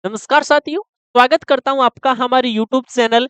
नमस्कार साथियों, स्वागत करता हूं आपका हमारे यूट्यूब चैनल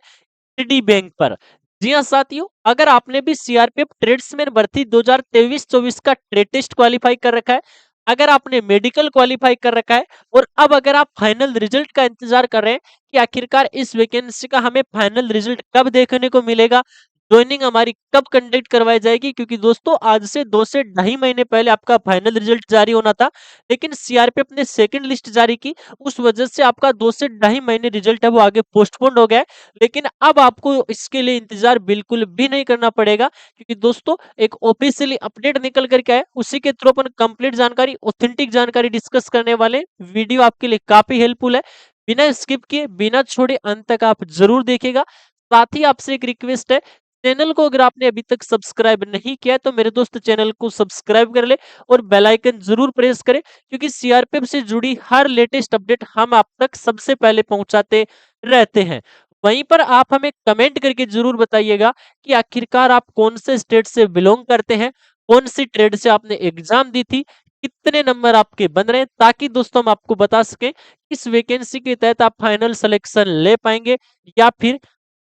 डी बैंक पर। जी हाँ साथियों, अगर आपने भी सीआरपीएफ ट्रेड्समैन भर्ती 2023-24 का ट्रेड टेस्ट क्वालिफाई कर रखा है, अगर आपने मेडिकल क्वालिफाई कर रखा है और अब अगर आप फाइनल रिजल्ट का इंतजार कर रहे हैं कि आखिरकार इस वैकेंसी का हमें फाइनल रिजल्ट कब देखने को मिलेगा, ज्वाइनिंग हमारी कब कंडक्ट करवाई जाएगी, क्योंकि दोस्तों आज से 2 से ढाई महीने पहले आपका फाइनल रिजल्ट जारी होना था, लेकिन सीआरपीएफ ने सेकंड लिस्ट जारी की। उस वजह से आपका 2 से ढाई महीने रिजल्ट है वो आगे पोस्टपोन्ड हो गया है। लेकिन अब आपको इसके लिए इंतजार बिल्कुल भी नहीं करना पड़ेगा, क्योंकि दोस्तों एक ऑफिशियली अपडेट निकल कर के आया, उसी के थ्रू अपन कंप्लीट जानकारी, ऑथेंटिक जानकारी डिस्कस करने वाले। वीडियो आपके लिए काफी हेल्पफुल है, बिना स्किप किए बिना छोड़े अंत तक आप जरूर देखिएगा। साथ ही आपसे एक रिक्वेस्ट है, चैनल को अगर आपने अभी तक सब्सक्राइब नहीं किया है तो मेरे दोस्त चैनल को सब्सक्राइब कर ले और बेल आइकन जरूर प्रेस करें, क्योंकि सीआरपीएफ से जुड़ी हर लेटेस्ट अपडेट हम आप तक सबसे पहले पहुंचाते रहते हैं। वहीं पर आप हमें कमेंट करके जरूर बताइएगा कि आखिरकार आप कौन से स्टेट से बिलोंग करते हैं, कौन सी ट्रेड से आपने एग्जाम दी थी, कितने नंबर आपके बन रहे हैं, ताकि दोस्तों हम आपको बता सकें किस वैकेंसी के तहत आप फाइनल सिलेक्शन ले पाएंगे या फिर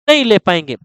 नहीं ले पाएंगे।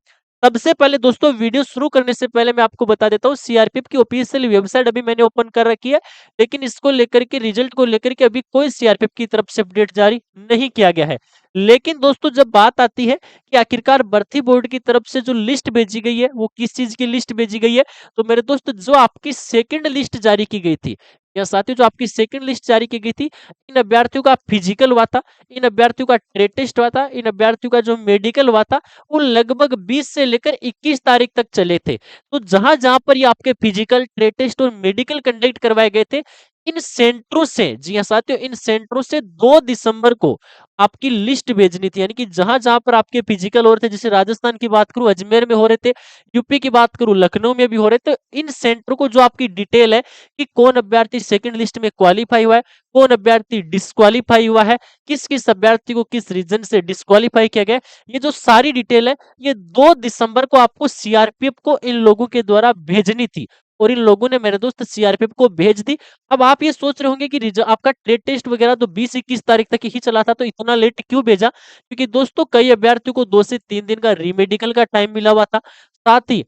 सबसे पहले दोस्तों वीडियो शुरू करने से पहले मैं आपको बता देता हूँ, सीआरपीएफ की ऑफिशियल वेबसाइट अभी मैंने ओपन कर रखी है, लेकिन इसको लेकर के रिजल्ट को लेकर के अभी कोई सीआरपीएफ की तरफ से अपडेट जारी नहीं किया गया है। लेकिन दोस्तों जब बात आती है कि आखिरकार भर्ती बोर्ड की तरफ से जो लिस्ट भेजी गई है वो किस चीज की लिस्ट भेजी गई है, तो मेरे दोस्त जो आपकी सेकंड लिस्ट जारी की गई थी, या साथियों जो आपकी सेकंड लिस्ट जारी की गई थी, इन अभ्यर्थियों का फिजिकल हुआ था, इन अभ्यर्थियों का ट्रेड टेस्ट हुआ था, इन अभ्यर्थियों का जो मेडिकल हुआ था वो लगभग 20 से लेकर 21 तारीख तक चले थे। तो जहां-जहां पर ये आपके फिजिकल, ट्रेड टेस्ट और मेडिकल कंडक्ट करवाए गए थे, इन सेंटरों से, जी हाँ साथियों, इन सेंटरों से 2 दिसंबर को आपकी लिस्ट भेजनी थी। यानी कि जहां-जहां पर आपके फिजिकल हो रहे थे, जैसे राजस्थान की बात करूं अजमेर में हो रहे थे, यूपी की बात करूं लखनऊ में भी हो रहे थे, इन सेंटरों को जो आपकी डिटेल है कि कौन अभ्यर्थी सेकंड लिस्ट में क्वालिफाई हुआ है, कौन अभ्यर्थी डिस्क्वालीफाई हुआ है, किस-किस अभ्यर्थी को किस रीजन से डिस्क्वालीफाई किया गया है, ये जो सारी डिटेल है ये 2 दिसंबर को आपको सीआरपीएफ को इन लोगों के द्वारा भेजनी थी, और इन लोगों ने मेरे दोस्त सीआरपीएफ को भेज दी। अब आप ये सोच रहे होंगे कि आपका ट्रेड टेस्ट वगैरह तो 20-21 तारीख तक ही चला था, तो इतना लेट क्यों भेजा? क्योंकि दोस्तों कई अभ्यर्थियों को 2 से 3 दिन का रीमेडिकल का टाइम मिला हुआ था। साथ ही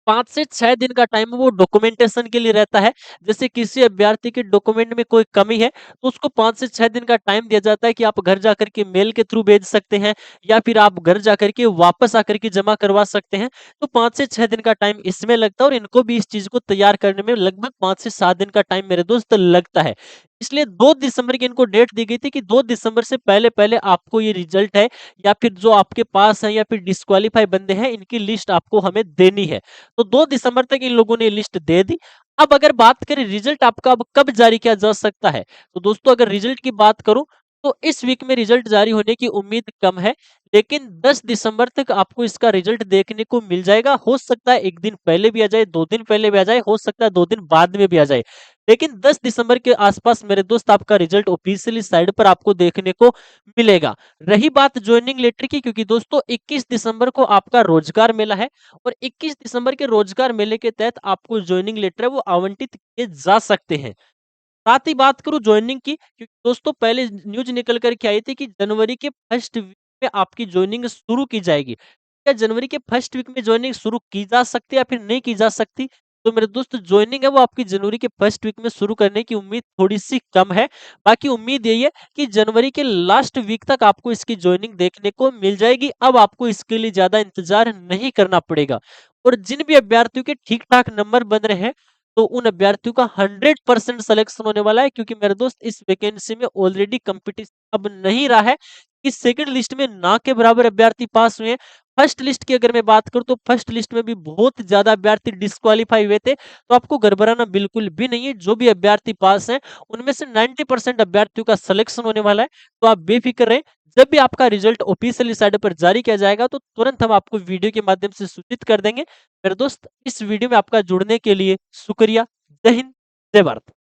5 से 6 दिन का टाइम वो डॉक्यूमेंटेशन के लिए रहता है। जैसे किसी अभ्यर्थी के डॉक्यूमेंट में कोई कमी है, तो उसको 5 से 6 दिन का टाइम दिया जाता है कि आप घर जाकर के मेल के थ्रू भेज सकते हैं, या फिर आप घर जाकर के वापस आकर के जमा करवा सकते हैं। तो 5 से 6 दिन का टाइम इसमें लगता है, और इनको भी इस चीज़ को तैयार करने में लगभग 5 से 7 दिन का टाइम मेरे दोस्त लगता है। इसलिए 2 दिसंबर की इनको डेट दी गई थी कि 2 दिसंबर से पहले-पहले आपको ये रिजल्ट है, या फिर जो आपके पास है या फिर डिस्क्वालीफाई बंदे हैं, इनकी लिस्ट आपको हमें देनी है। तो 2 दिसंबर तक इन लोगों ने लिस्ट दे दी। अब अगर बात करें रिजल्ट आपका अब कब जारी किया जा सकता है, तो दोस्तों अगर रिजल्ट की बात करूं तो इस वीक में रिजल्ट जारी होने की उम्मीद कम है, लेकिन 10 दिसंबर तक आपको इसका रिजल्ट देखने को मिल जाएगा। हो सकता है 1 दिन पहले भी आ जाए, 2 दिन पहले भी आ जाए, हो सकता है 2 दिन बाद में भी आ जाए। लेकिन 10 दिसंबर के आसपास मेरे दोस्त आपका रिजल्ट ऑफिशियली साइड पर आपको देखने को मिलेगा। रही बात ज्वाइनिंग लेटर की, क्योंकि दोस्तों 21 दिसंबर को आपका रोजगार मेला है, और 21 दिसंबर के रोजगार मेले के तहत आपको ज्वाइनिंग लेटर है वो आवंटित किए जा सकते हैं। साथ ही बात करूं ज्वाइनिंग की, क्योंकि दोस्तों पहले न्यूज निकल कर के आई थी कि जनवरी के फर्स्ट वीक में आपकी ज्वाइनिंग शुरू की जाएगी। क्या जनवरी के फर्स्ट वीक में ज्वाइनिंग शुरू की जा सकती है या फिर नहीं की जा सकती? तो मेरे दोस्त ज्वाइनिंग है वो आपकी जनवरी के फर्स्ट वीक में शुरू करने की उम्मीद थोड़ी सी कम है। बाकी उम्मीद यही है कि जनवरी के लास्ट वीक तक आपको इसकी ज्वाइनिंग देखने को मिल जाएगी। अब आपको इसके लिए ज्यादा इंतजार नहीं करना पड़ेगा, और जिन भी अभ्यर्थियों के ठीक ठाक नंबर बन रहे हैं, तो उन अभ्यर्थियों का 100% सिलेक्शन होने वाला है, क्योंकि मेरे दोस्त इस वैकेंसी में ऑलरेडी कंपटीशन अब नहीं रहा है कि सेकंड लिस्ट में ना के बराबर अभ्यर्थी पास हुए हैं। फर्स्ट लिस्ट की अगर मैं बात करूं तो फर्स्ट लिस्ट में भी बहुत ज्यादा अभ्यर्थी डिस्क्वालीफाई हुए थे, तो आपको घबराना बिल्कुल भी नहीं है। जो भी अभ्यर्थी पास हैं उनमें से 90% अभ्यर्थियों का सिलेक्शन होने वाला है, तो आप बेफिक्र रहें। जब भी आपका रिजल्ट ऑफिशियली साइट पर जारी किया जाएगा तो तुरंत हम आपको वीडियो के माध्यम से सूचित कर देंगे। मेरे दोस्त इस वीडियो में आपका जुड़ने के लिए शुक्रिया। जय हिंद, जय भारत।